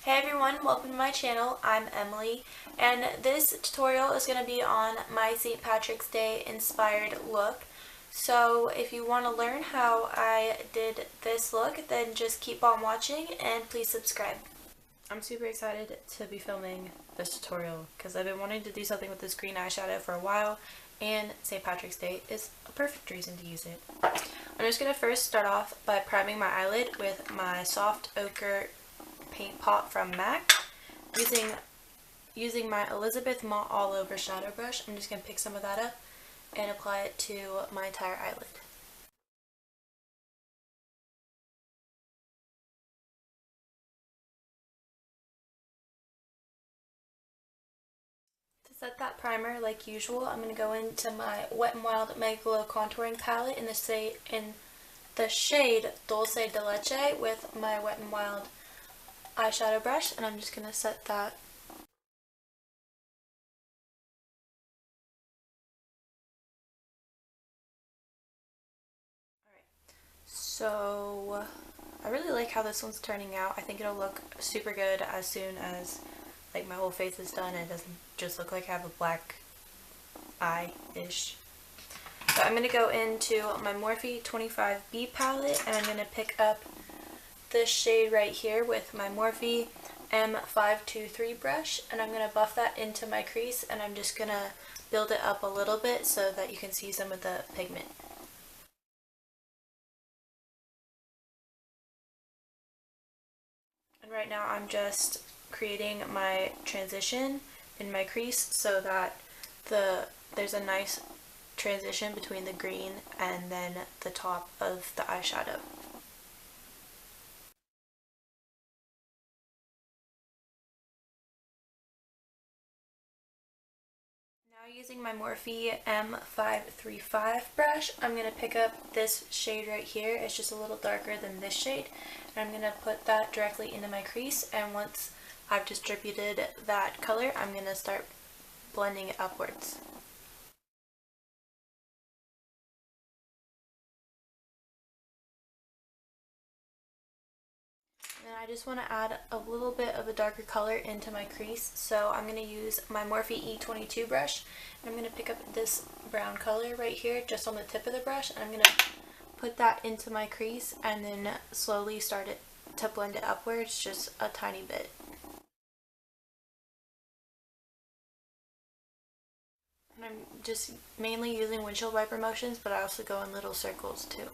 Hey everyone, welcome to my channel. I'm Emily, and this tutorial is going to be on my St. Patrick's Day inspired look. So if you want to learn how I did this look, then just keep on watching and please subscribe. I'm super excited to be filming this tutorial because I've been wanting to do something with this green eyeshadow for a while, and St. Patrick's Day is a perfect reason to use it. I'm just going to first start off by priming my eyelid with my soft ochre paint pot from MAC. Using my Elizabeth Mott all over shadow brush, I'm just going to pick some of that up and apply it to my entire eyelid. To set that primer, like usual, I'm going to go into my Wet n Wild Megaglo contouring palette in the shade Dulce de Leche with my Wet n Wild eyeshadow brush, and I'm just going to set that. Alright, so I really like how this one's turning out. I think it'll look super good as soon as like my whole face is done and it doesn't just look like I have a black eye-ish. So I'm going to go into my Morphe E25 palette, and I'm going to pick up this shade right here with my Morphe M533 brush, and I'm going to buff that into my crease, and I'm just going to build it up a little bit so that you can see some of the pigment. And right now I'm just creating my transition in my crease so that there's a nice transition between the green and then the top of the eyeshadow. Now using my Morphe M535 brush, I'm going to pick up this shade right here. It's just a little darker than this shade, and I'm going to put that directly into my crease, and once I've distributed that color, I'm going to start blending it upwards. And I just want to add a little bit of a darker color into my crease, so I'm going to use my Morphe E22 brush, and I'm going to pick up this brown color right here just on the tip of the brush, and I'm going to put that into my crease and then slowly start it to blend it upwards just a tiny bit. And I'm just mainly using windshield wiper motions, but I also go in little circles too.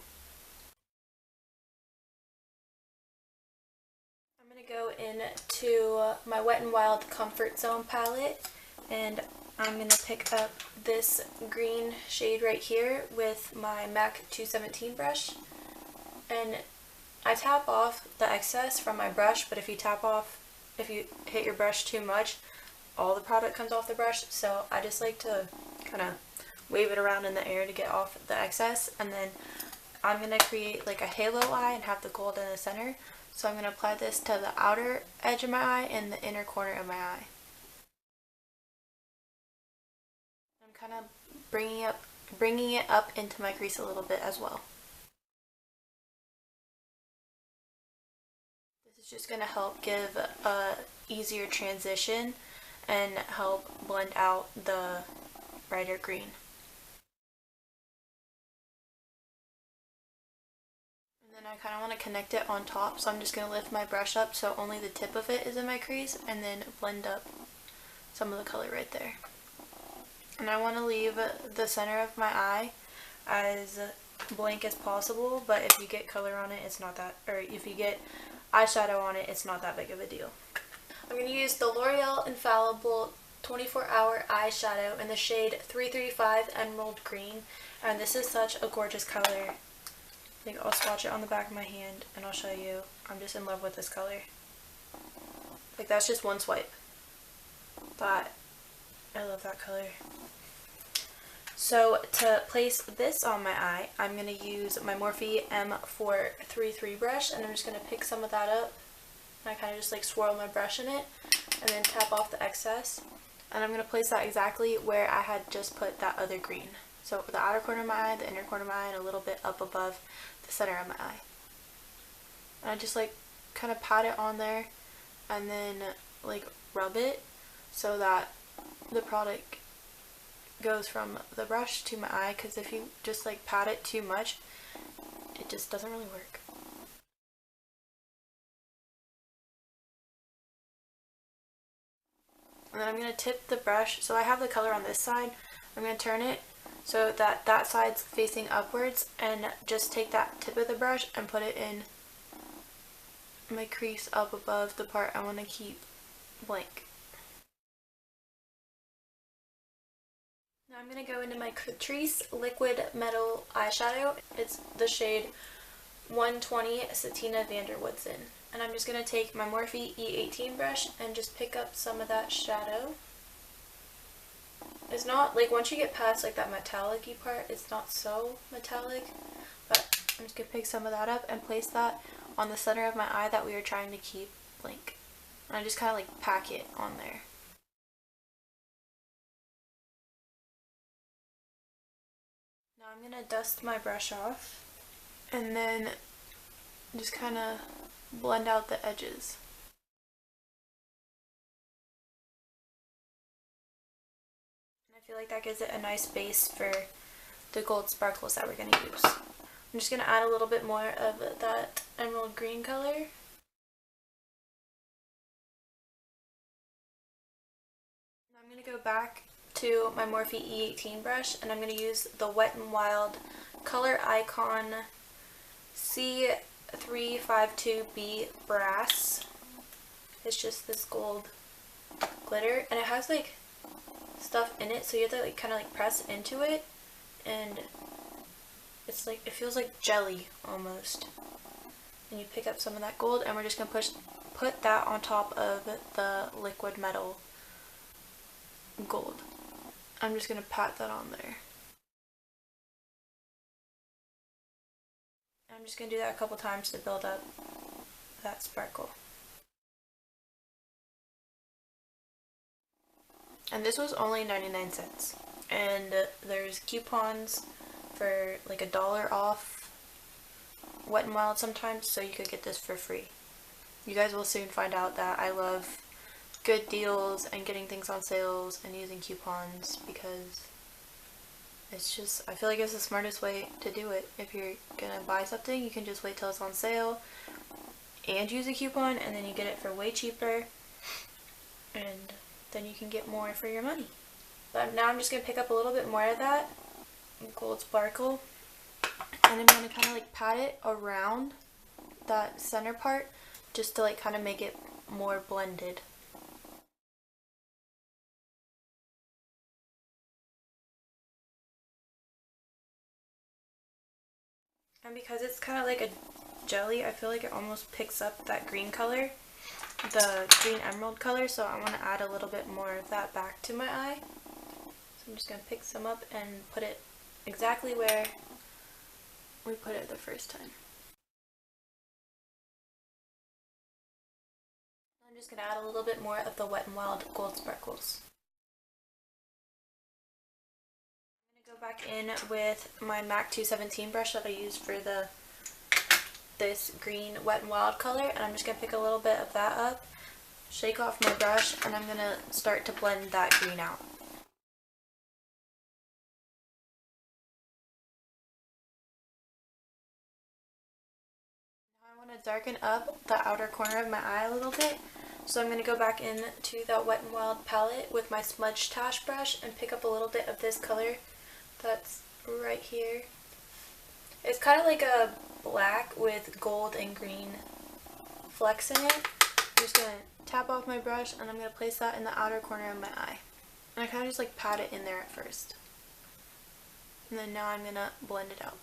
Go into my Wet n Wild Comfort Zone palette, and I'm going to pick up this green shade right here with my MAC 217 brush, and I tap off the excess from my brush, but if you hit your brush too much, all the product comes off the brush, so I just like to kind of wave it around in the air to get off the excess, and then I'm going to create like a halo eye and have the gold in the center. So I'm going to apply this to the outer edge of my eye and the inner corner of my eye. I'm kind of bringing it up into my crease a little bit as well. This is just going to help give a easier transition and help blend out the brighter green. And I kind of want to connect it on top, so I'm just going to lift my brush up so only the tip of it is in my crease, and then blend up some of the color right there. And I want to leave the center of my eye as blank as possible, but if you get color on it, it's not that, or if you get eyeshadow on it, it's not that big of a deal. I'm going to use the L'Oreal Infallible 24-hour eyeshadow in the shade 335 Emerald Green, and this is such a gorgeous color. Like, I'll swatch it on the back of my hand and I'll show you. I'm just in love with this color. Like, that's just one swipe. But I love that color. So to place this on my eye, I'm going to use my Morphe M433 brush, and I'm just going to pick some of that up. And I kind of just like swirl my brush in it and then tap off the excess. And I'm going to place that exactly where I had just put that other green. So the outer corner of my eye, the inner corner of my eye, and a little bit up above the center of my eye. And I just like kind of pat it on there and then like rub it so that the product goes from the brush to my eye, because if you just like pat it too much, it just doesn't really work. And then I'm going to tip the brush, so I have the color on this side, I'm going to turn it so that that side's facing upwards, and just take that tip of the brush and put it in my crease up above the part I want to keep blank. Now I'm going to go into my Catrice Liquid Metal Eyeshadow. It's the shade 120 Satina Vanderwoodsen. And I'm just going to take my Morphe E18 brush and just pick up some of that shadow. It's not, like, once you get past like that metallic-y part, it's not so metallic, but I'm just going to pick some of that up and place that on the center of my eye that we were trying to keep blank. And I just kind of like pack it on there. Now I'm going to dust my brush off and then just kind of blend out the edges. And I feel like that gives it a nice base for the gold sparkles that we're going to use. I'm just going to add a little bit more of that emerald green color. I'm going to go back to my Morphe E18 brush, and I'm going to use the Wet n Wild Color Icon C352B Brass. It's just this gold glitter, and it has like stuff in it, so you have to like kind of like press into it, and it's like, it feels like jelly almost. And you pick up some of that gold, and we're just going to put that on top of the liquid metal gold. I'm just going to pat that on there. I'm just going to do that a couple times to build up that sparkle. And this was only 99 cents. And there's coupons for like $1 off Wet n Wild sometimes, so you could get this for free. You guys will soon find out that I love good deals and getting things on sales and using coupons, because it's just, I feel like it's the smartest way to do it. If you're gonna buy something, you can just wait till it's on sale and use a coupon, and then you get it for way cheaper, and then you can get more for your money. But now I'm just gonna pick up a little bit more of that gold sparkle, and I'm gonna kind of like pat it around that center part just to like kind of make it more blended. And because it's kind of like a jelly, I feel like it almost picks up that green color, the green emerald color, so I want to add a little bit more of that back to my eye. So I'm just going to pick some up and put it exactly where we put it the first time. I'm just going to add a little bit more of the Wet n Wild gold sparkles. Go back in with my MAC 217 brush that I used for this green Wet n Wild color, and I'm just going to pick a little bit of that up, shake off my brush, and I'm going to start to blend that green out. Now I want to darken up the outer corner of my eye a little bit, so I'm going to go back into that Wet n Wild palette with my Smudge-tache brush and pick up a little bit of this color that's right here. It's kind of like a black with gold and green flecks in it. I'm just going to tap off my brush, and I'm going to place that in the outer corner of my eye. And I kind of just like pat it in there at first. And then now I'm going to blend it out.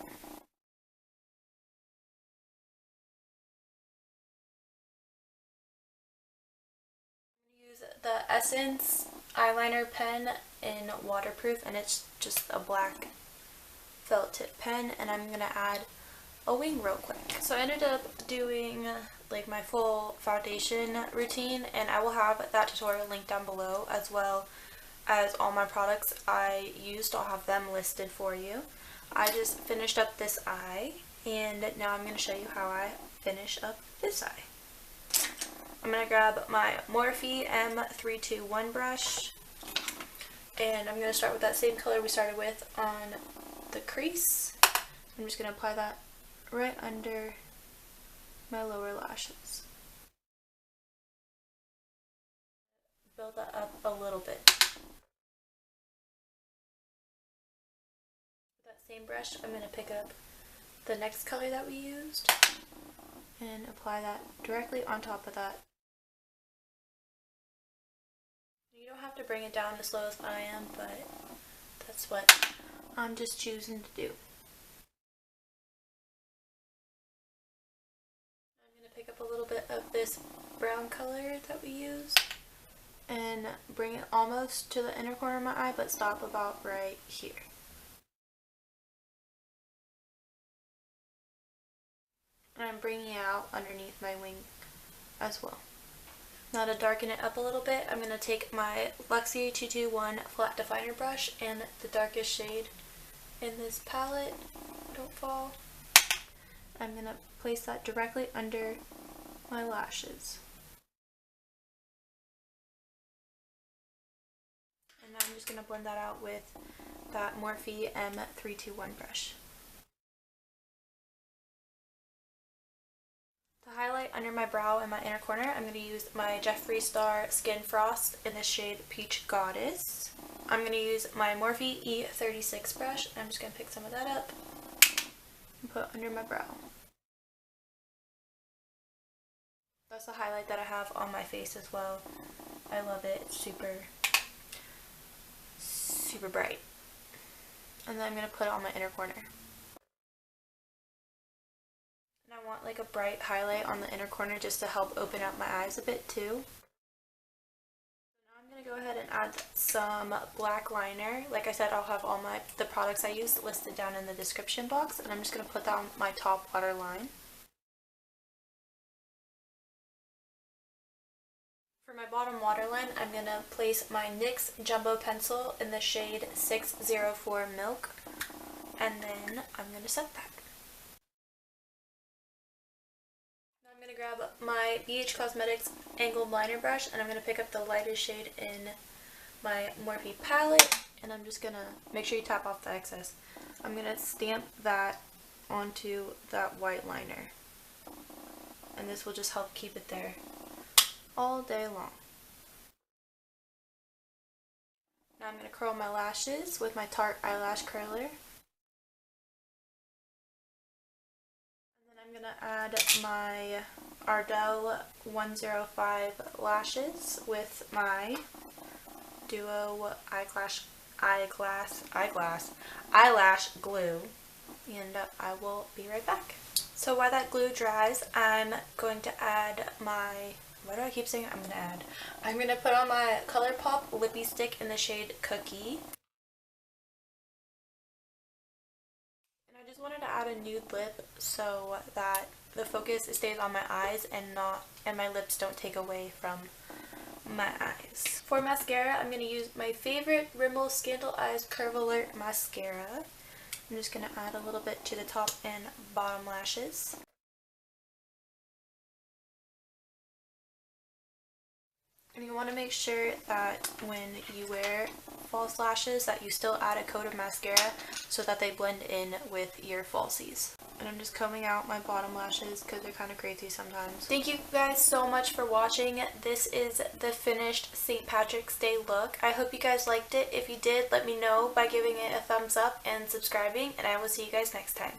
Use the Essence eyeliner pen in waterproof, and it's just a black felt tip pen, and I'm gonna add a wing real quick. So I ended up doing like my full foundation routine, and I will have that tutorial linked down below, as well as all my products I used. I'll have them listed for you. I just finished up this eye, and now I'm going to show you how I finish up this eye. I'm going to grab my Morphe M321 brush, and I'm going to start with that same color we started with on the crease. I'm just going to apply that right under my lower lashes. Build that up a little bit. With that same brush, I'm going to pick up the next color that we used and apply that directly on top of that. You don't have to bring it down as low as I am, but that's what I'm just choosing to do. I'm going to pick up a little bit of this brown color that we used and bring it almost to the inner corner of my eye, but stop about right here. And I'm bringing it out underneath my wing as well. Now to darken it up a little bit, I'm going to take my Luxie 221 flat definer brush and the darkest shade in this palette, don't fall. I'm going to place that directly under my lashes. And now I'm just going to blend that out with that Morphe M321 brush. To highlight under my brow and my inner corner, I'm going to use my Jeffree Star Skin Frost in the shade Peach Goddess. I'm going to use my Morphe E36 brush. I'm just going to pick some of that up and put under my brow. That's the highlight that I have on my face as well. I love it. It's super bright. And then I'm going to put it on my inner corner. And I want like a bright highlight on the inner corner just to help open up my eyes a bit too. So now I'm going to go ahead and add some black liner. Like I said, I'll have all the products I use listed down in the description box, and I'm just going to put that on my top waterline. For my bottom waterline, I'm going to place my NYX Jumbo Pencil in the shade 604 Milk, and then I'm going to set that. Now I'm going to grab my BH Cosmetics Angled Liner Brush, and I'm going to pick up the lightest shade in my Morphe palette, and I'm just going to make sure you tap off the excess. I'm going to stamp that onto that white liner, and this will just help keep it there all day long. Now I'm going to curl my lashes with my Tarte eyelash curler. And then I'm going to add my Ardell 105 lashes with my Duo eyelash glue. And I will be right back. So while that glue dries, I'm going to add my... Why do I keep saying I'm going to put on my ColourPop Lippy Stick in the shade Cookie. And I just wanted to add a nude lip so that the focus stays on my eyes and my lips don't take away from my eyes. For mascara, I'm going to use my favorite Rimmel Scandaleyes Curve Alert mascara. I'm just going to add a little bit to the top and bottom lashes. And you want to make sure that when you wear false lashes that you still add a coat of mascara so that they blend in with your falsies. And I'm just combing out my bottom lashes because they're kind of crazy sometimes. Thank you guys so much for watching. This is the finished St. Patrick's Day look. I hope you guys liked it. If you did, let me know by giving it a thumbs up and subscribing, and I will see you guys next time.